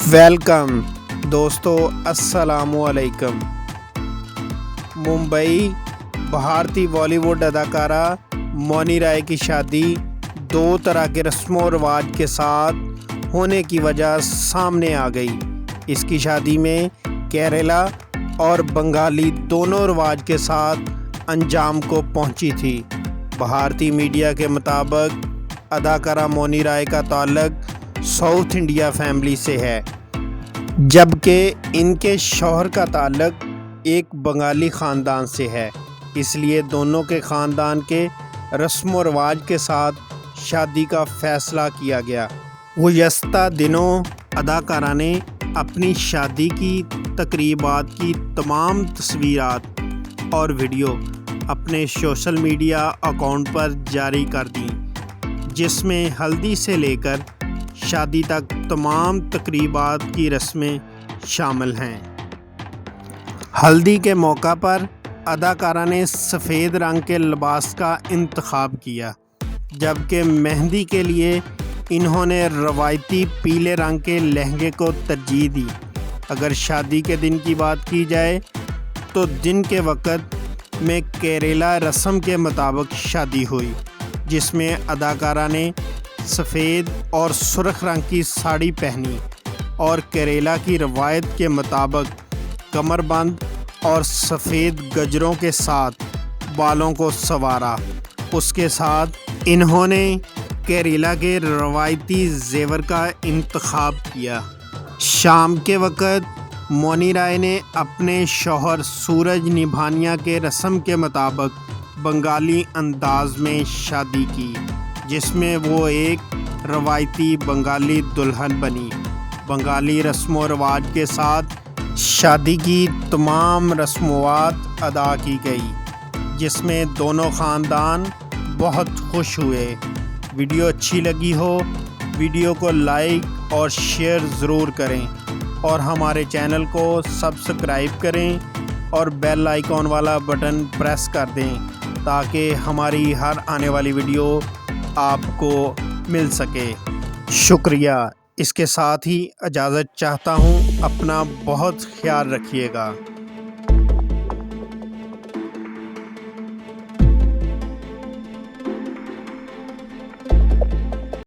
Welcome دوستو، السلام علیکم۔ ممبئی بھارتی بالی ووڈ اداکارہ مونی رائے کی شادی دو طرح کے رسم و رواج کے ساتھ ہونے کی وجہ سامنے آ گئی۔ اس کی شادی میں کیرلا اور بنگالی دونوں رواج کے ساتھ انجام کو پہنچی تھی۔ بھارتی میڈیا کے مطابق اداکارہ مونی رائے کا تعلق ساؤتھ انڈیا فیملی سے ہے، جبکہ ان کے شوہر کا تعلق ایک بنگالی خاندان سے ہے۔ اس لیے دونوں کے خاندان کے رسم و رواج کے ساتھ شادی کا فیصلہ کیا گیا۔ گزشتہ دنوں اداکارہ نے اپنی شادی کی تقریبات کی تمام تصویرات اور ویڈیو اپنے سوشل میڈیا اکاؤنٹ پر جاری کر دیں، جس میں ہلدی سے لے کر شادی تک تمام تقریبات کی رسمیں شامل ہیں۔ ہلدی کے موقع پر اداکارہ نے سفید رنگ کے لباس کا انتخاب کیا، جبکہ مہندی کے لیے انہوں نے روایتی پیلے رنگ کے لہنگے کو ترجیح دی۔ اگر شادی کے دن کی بات کی جائے تو دن کے وقت میں کیرلا رسم کے مطابق شادی ہوئی، جس میں اداکارہ نے سفید اور سرخ رنگ کی ساڑی پہنی اور کیرلا کی روایت کے مطابق کمر بند اور سفید گجروں کے ساتھ بالوں کو سنوارا۔ اس کے ساتھ انہوں نے کیرلا کے روایتی زیور کا انتخاب کیا۔ شام کے وقت مونی رائے نے اپنے شوہر سورج نبھانیہ کے رسم کے مطابق بنگالی انداز میں شادی کی، جس میں وہ ایک روایتی بنگالی دلہن بنی۔ بنگالی رسم و رواج کے ساتھ شادی کی تمام رسومات ادا کی گئی، جس میں دونوں خاندان بہت خوش ہوئے۔ ویڈیو اچھی لگی ہو ویڈیو کو لائک اور شیئر ضرور کریں، اور ہمارے چینل کو سبسکرائب کریں اور بیل آئیکن والا بٹن پریس کر دیں تاکہ ہماری ہر آنے والی ویڈیو آپ کو مل سکے۔ شکریہ۔ اس کے ساتھ ہی اجازت چاہتا ہوں، اپنا بہت خیال رکھیے گا۔